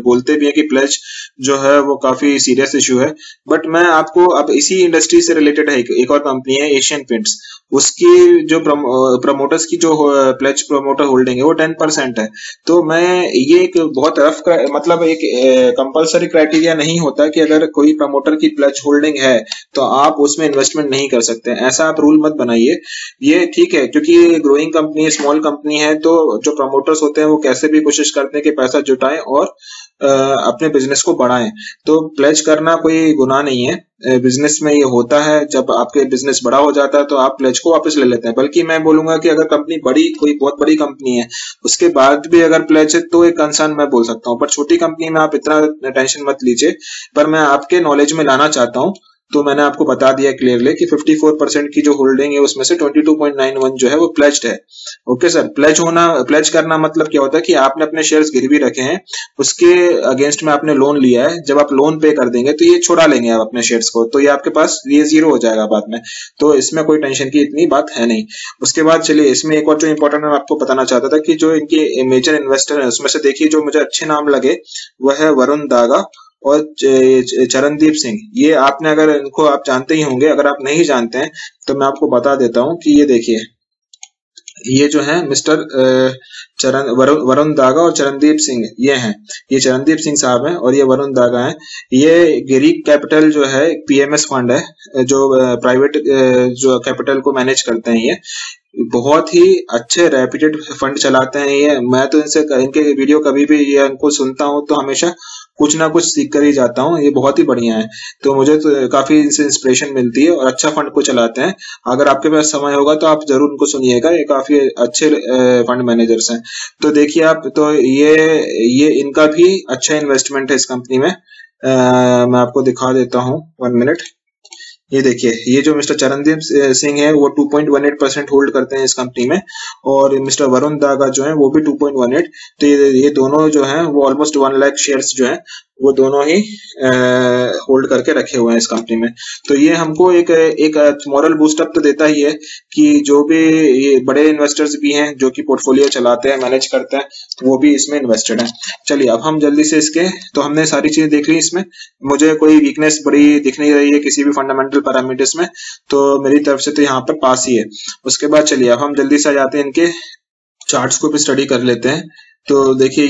A: बोलते भी है कि प्लेज जो है वो काफी सीरियस इशू है, बट मैं आपको, अब इसी इंडस्ट्री से रिलेटेड है एक और कंपनी है एशियन पेंट्स, उसकी जो प्रमोटर्स की जो प्लेज प्रमोटर होल्डिंग है वो 10% है। तो मैं ये एक बहुत रफ मतलब एक कंपलसरी क्राइटेरिया नहीं होता कि अगर कोई प्रमोटर की प्लेज होल्डिंग है तो आप उसमें इन्वेस्टमेंट नहीं कर सकते, ऐसा आप रूल मत बनाइए। ये ठीक है, क्योंकि ग्रोइंग कंपनी है, स्मॉल कंपनी है, तो जो प्रमोटर्स होते हैं वो कैसे भी कोशिश करते हैं कि पैसा जुटाएं और अपने बिजनेस को बढ़ाएं। तो प्लेज करना कोई गुनाह नहीं है, बिजनेस में ये होता है, जब आपके बिजनेस बड़ा हो जाता है तो आप प्लेज को वापस ले लेते हैं। बल्कि मैं बोलूंगा कि अगर कंपनी बड़ी, कोई बहुत बड़ी कंपनी है, उसके बाद भी अगर प्लेज है तो एक कंसर्न मैं बोल सकता हूँ, पर छोटी कंपनी में आप इतना टेंशन मत लीजिए। पर मैं आपके नॉलेज में लाना चाहता हूँ, तो मैंने आपको बता दिया क्लियरली कि 54% की जो होल्डिंग है उसमें से 22.91 जो है वो प्लेज्ड है। ओके सर, प्लेज करना मतलब क्या होता है कि आपने अपने शेयर्स गिरवी रखे हैं, उसके अगेंस्ट में आपने लोन लिया है, जब आप लोन पे कर देंगे तो ये छुड़ा लेंगे आप अपने शेयर्स को, तो ये आपके पास ये जीरो हो जाएगा बाद में, तो इसमें कोई टेंशन की इतनी बात है नहीं। उसके बाद चलिए, इसमें एक और जो इंपॉर्टेंट मैं आपको बताना चाहता था कि जो इनके मेजर इन्वेस्टर है उसमें से देखिए, जो मुझे अच्छे नाम लगे वह है वरुण दागा और चरणदीप सिंह। ये आपने, अगर इनको आप जानते ही होंगे, अगर आप नहीं जानते हैं तो मैं आपको बता देता हूं कि ये देखिए, ये जो है मिस्टर वरुण दागा और चरणदीप सिंह, ये हैं, ये चरणदीप सिंह साहब हैं और ये वरुण दागा हैं। ये गिरीक कैपिटल जो है पीएमएस फंड है, जो प्राइवेट जो कैपिटल को मैनेज करते हैं, ये बहुत ही अच्छे रेप्यूटेड फंड चलाते हैं। ये मैं तो इनके वीडियो कभी भी ये इनको सुनता हूँ तो हमेशा कुछ ना कुछ सीख कर ही जाता हूँ, ये बहुत ही बढ़िया है, तो मुझे तो काफी इनसे इंस्पिरेशन मिलती है और अच्छा फंड को चलाते हैं। अगर आपके पास समय होगा तो आप जरूर उनको सुनिएगा, ये काफी अच्छे फंड मैनेजर्स हैं। तो देखिए आप, तो ये इनका भी अच्छा इन्वेस्टमेंट है इस कंपनी में। मैं आपको दिखा देता हूँ, 1 मिनट। ये देखिए, ये जो मिस्टर चरणदीप सिंह है वो 2.18% होल्ड करते हैं इस कंपनी में, और मिस्टर वरुण दागा जो है वो भी 2.18। तो ये दोनों जो हैं वो ऑलमोस्ट 1 लाख शेयर्स जो हैं वो दोनों ही होल्ड करके रखे हुए हैं इस कंपनी में। तो ये हमको एक मॉरल बूस्टअप तो देता ही है कि जो भी ये बड़े इन्वेस्टर्स भी हैं जो कि पोर्टफोलियो चलाते हैं, मैनेज करते हैं, वो भी इसमें इन्वेस्टेड हैं। चलिए अब हम जल्दी से तो हमने सारी चीजें देख ली इसमें। मुझे कोई वीकनेस बड़ी दिख नहीं रही है किसी भी फंडामेंटल पैरामीटर्स में, तो मेरी तरफ से तो यहाँ पर पास ही है। उसके बाद चलिए अब हम जल्दी से आ जाते हैं इनके चार्ट्स को भी स्टडी कर लेते हैं। तो देखिए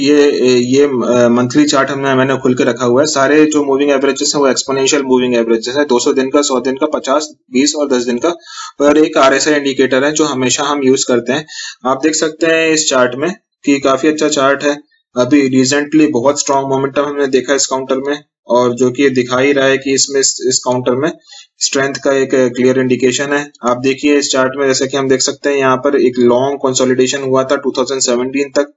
A: ये मंथली चार्ट मैंने खुल के रखा हुआ है। सारे जो मूविंग एवरेजेस हैं वो एक्सपोनेंशियल मूविंग एवरेजेस है, 200 दिन का, 100 दिन का, 50, 20 और 10 दिन का, और एक RSI इंडिकेटर है जो हमेशा हम यूज करते हैं। आप देख सकते हैं इस चार्ट में कि काफी अच्छा चार्ट है। अभी रिसेंटली बहुत स्ट्रॉन्ग मोमेंटम हमने देखा इस काउंटर में, और जो कि दिखा ही रहा है कि इसमें इस काउंटर में स्ट्रेंथ का एक क्लियर इंडिकेशन है। आप देखिए इस चार्ट में, जैसे कि हम देख सकते हैं यहाँ पर एक लॉन्ग कंसोलिडेशन हुआ था 2017 तक।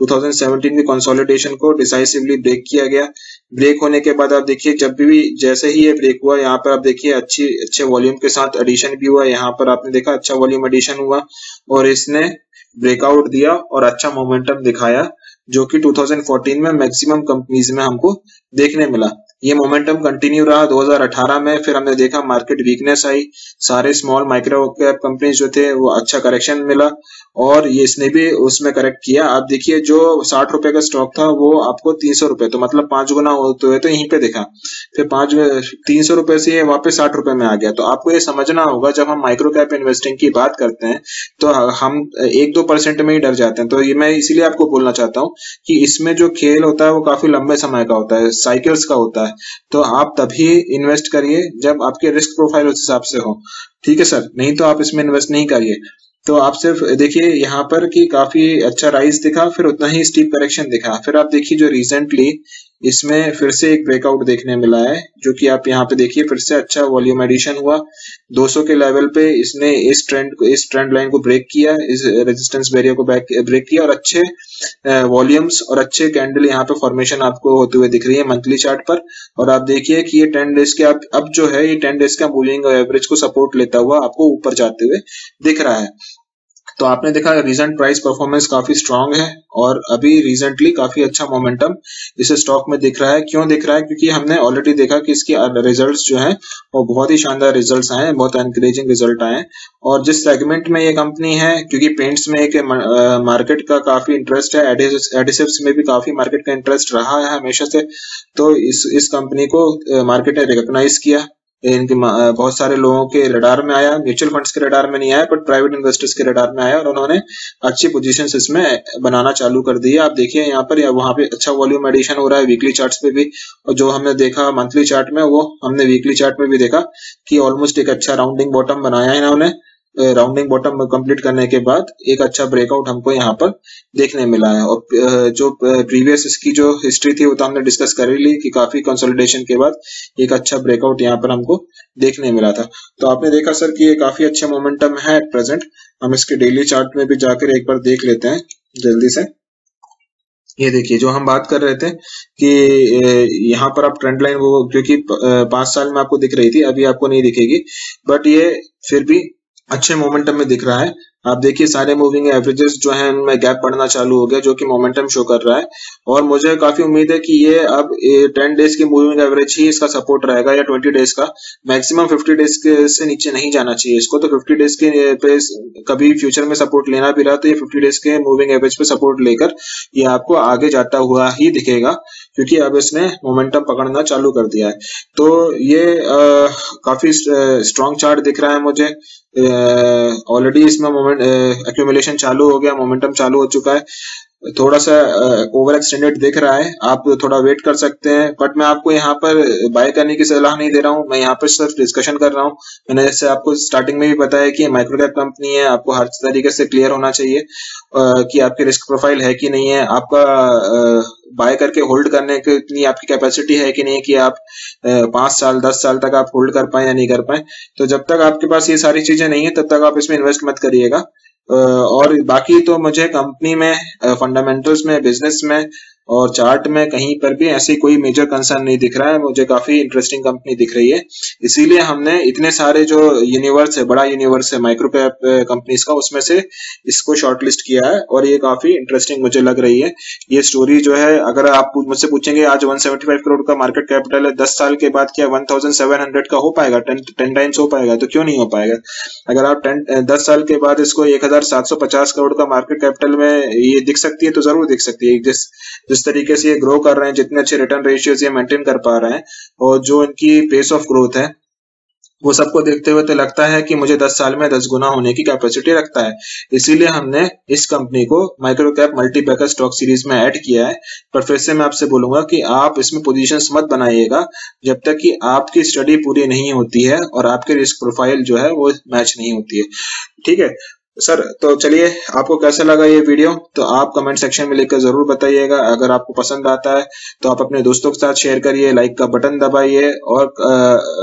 A: 2017 की कंसोलिडेशन को डिसाइसिवली ब्रेक किया गया। ब्रेक होने के बाद आप देखिए जब भी जैसे ही ये ब्रेक हुआ, यहाँ पर आप देखिए अच्छे वॉल्यूम के साथ एडिशन भी हुआ। यहाँ पर आपने देखा अच्छा वॉल्यूम एडिशन हुआ और इसने ब्रेकआउट दिया और अच्छा मोमेंटम दिखाया, जो कि 2014 में मैक्सिमम कंपनीज में हमको देखने मिला। ये मोमेंटम कंटिन्यू रहा 2018 में। फिर हमने देखा मार्केट वीकनेस आई, सारे स्मॉल माइक्रो कैप कंपनीज जो थे वो अच्छा करेक्शन मिला, और ये इसने भी उसमें करेक्ट किया। आप देखिए जो 60 रुपए का स्टॉक था वो आपको 300 रुपए, तो मतलब 5 गुना होते हुए तो यहीं पे देखा। फिर 300 रुपए से वापस 60 रुपए में आ गया। तो आपको ये समझना होगा जब हम माइक्रो कैप इन्वेस्टिंग की बात करते हैं तो हम 1-2% में ही डर जाते हैं। तो ये मैं इसीलिए आपको बोलना चाहता हूँ कि इसमें जो खेल होता है वो काफी लंबे समय का होता है, साइकिल्स का होता है। तो आप तभी इन्वेस्ट करिए जब आपके रिस्क प्रोफाइल उस हिसाब से हो, ठीक है सर, नहीं तो आप इसमें इन्वेस्ट नहीं करिए। तो आप सिर्फ देखिए यहाँ पर कि काफी अच्छा राइज दिखा, फिर उतना ही स्टीप करेक्शन दिखा। फिर आप देखिए जो रिसेंटली इसमें फिर से एक ब्रेकआउट देखने मिला है, जो कि आप यहाँ पे देखिए फिर से अच्छा वॉल्यूम एडिशन हुआ 200 के लेवल पे। इसने इस ट्रेंड लाइन को ब्रेक किया, इस रेजिस्टेंस बैरियर को ब्रेक किया, और अच्छे वॉल्यूम्स और अच्छे कैंडल यहाँ पे फॉर्मेशन आपको होते हुए दिख रही है मंथली चार्ट पर। और आप देखिए कि ये 10 डेज के अब जो है ये 10 डेज का मूविंग एवरेज को सपोर्ट लेता हुआ आपको ऊपर जाते हुए दिख रहा है। तो आपने देखा रिसेंट प्राइस परफॉर्मेंस काफी स्ट्रांग है, और अभी रिसेंटली काफी अच्छा मोमेंटम इस स्टॉक में दिख रहा है। क्यों दिख रहा है? क्योंकि हमने ऑलरेडी देखा कि इसके रिजल्ट्स जो हैं वो बहुत ही शानदार रिजल्ट्स आए हैं, बहुत एनकरेजिंग रिजल्ट आए हैं। और जिस सेगमेंट में ये कंपनी है, क्योंकि पेंट्स में एक मार्केट का काफी इंटरेस्ट है, एडिसिव्स में भी काफी मार्केट का इंटरेस्ट रहा है हमेशा से, तो इस कंपनी को मार्केट ने रिकॉग्नाइज किया। इनके बहुत सारे लोगों के रडार में आया, म्यूचुअल फंड्स के रडार में नहीं आया बट प्राइवेट इन्वेस्टर्स के रडार में आया, और उन्होंने अच्छी पोजीशंस इसमें बनाना चालू कर दी है। आप देखिए यहाँ पर या वहां पे अच्छा वॉल्यूम एडिशन हो रहा है वीकली चार्ट्स पे भी, और जो हमने देखा मंथली चार्ट में वो हमने वीकली चार्ट में भी देखा कि ऑलमोस्ट एक अच्छा राउंडिंग बॉटम बनाया है इन्होंने। राउंडिंग बॉटम कंप्लीट करने के बाद एक अच्छा ब्रेकआउट हमको यहाँ पर देखने मिला है। और जो प्रीवियस इसकी जो हिस्ट्री थी वो तो हमने डिस्कस कर ही ली कि काफी कंसोलिडेशन के बाद एक अच्छा ब्रेकआउट यहाँ पर हमको देखने मिला था। तो आपने देखा सर कि ये काफी अच्छा मोमेंटम है एट प्रेजेंट। हम इसके डेली चार्ट में भी जाकर एक बार देख लेते हैं जल्दी से। ये देखिए जो हम बात कर रहे थे कि यहाँ पर आप ट्रेंड लाइन वो क्योंकि 5 साल में आपको दिख रही थी, अभी आपको नहीं दिखेगी, बट ये फिर भी अच्छे मोमेंटम में दिख रहा है। आप देखिए सारे मूविंग एवरेजेस जो हैं उनमें गैप बढ़ना चालू हो गया, जो कि मोमेंटम शो कर रहा है। और मुझे काफी उम्मीद है कि ये अब 10 डेज की मूविंग एवरेज ही इसका सपोर्ट रहेगा, या 20 डेज का। मैक्सिमम 50 डेज के से नीचे नहीं जाना चाहिए इसको। तो 50 डेज के पे कभी फ्यूचर में सपोर्ट लेना भी रहा तो ये 50 डेज के मूविंग एवरेज पे सपोर्ट लेकर ये आपको आगे जाता हुआ ही दिखेगा, क्योंकि अब इसने मोमेंटम पकड़ना चालू कर दिया है। तो ये काफी स्ट्रॉन्ग चार्ट दिख रहा है मुझे। ऑलरेडी इसमें मोमेंट एक्यूमुलेशन चालू हो गया, मोमेंटम चालू हो चुका है। थोड़ा सा ओवर एक्सटेंडेड दिख रहा है, आप थोड़ा वेट कर सकते हैं, बट मैं आपको यहाँ पर बाय करने की सलाह नहीं दे रहा हूँ। मैं यहाँ पर सिर्फ डिस्कशन कर रहा हूँ। मैंने जैसे आपको स्टार्टिंग में भी बताया कि माइक्रो कैप कंपनी है, आपको हर तरीके से क्लियर होना चाहिए कि आपकी रिस्क प्रोफाइल है कि नहीं है, आपका बाय करके होल्ड करने की इतनी आपकी कैपेसिटी है कि नहीं कि आप 5 साल 10 साल तक आप होल्ड कर पाए या नहीं कर पाए। तो जब तक आपके पास ये सारी चीजें नहीं है तब तक आप इसमें इन्वेस्ट मत करिएगा। और बाकी तो मुझे कंपनी में फंडामेंटल्स में, बिजनेस में और चार्ट में कहीं पर भी ऐसी कोई मेजर कंसर्न नहीं दिख रहा है। मुझे काफी इंटरेस्टिंग कंपनी दिख रही है, इसीलिए हमने इतने सारे जो यूनिवर्स है, बड़ा यूनिवर्स है माइक्रो कैप कंपनीज का, उसमें से इसको शॉर्टलिस्ट किया है और ये काफी इंटरेस्टिंग मुझे लग रही है। ये स्टोरी जो है, अगर आप मुझसे पूछेंगे आज 175 करोड़ का मार्केट कैपिटल है, 10 साल के बाद क्या 1700 का हो पाएगा, 10 टाइम्स हो पाएगा? तो क्यों नहीं हो पाएगा। अगर आप 10 साल के बाद इसको 1750 करोड़ का मार्केट कैपिटल में ये दिख सकती है तो जरूर दिख सकती है। जिस तरीके से ये ग्रो कर रहे हैं, जितने अच्छे रिटर्न रेशियोज ये मेंटेन कर पा रहे हैं और जो इनकी पेस ऑफ ग्रोथ है, वो सबको देखते हुए तो लगता है कि मुझे 10 साल में 10 गुना होने की कैपेसिटी रखता है। इसीलिए हमने इस कंपनी को micro cap multi bagger stock series में ऐड किया है। पर फिर से मैं आपसे बोलूंगा कि आप इसमें पोजीशंस मत बनाइएगा जब तक कि आपकी स्टडी पूरी नहीं होती है और आपके रिस्क प्रोफाइल जो है वो मैच नहीं होती है। ठीक है सर, तो चलिए, आपको कैसा लगा ये वीडियो तो आप कमेंट सेक्शन में लिखकर जरूर बताइएगा। अगर आपको पसंद आता है तो आप अपने दोस्तों के साथ शेयर करिए, लाइक का बटन दबाइए और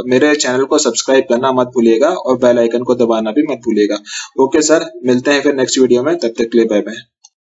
A: मेरे चैनल को सब्सक्राइब करना मत भूलिएगा और बेल आइकन को दबाना भी मत भूलिएगा। ओके सर, मिलते हैं फिर नेक्स्ट वीडियो में, तब तक के लिए बाय बाय।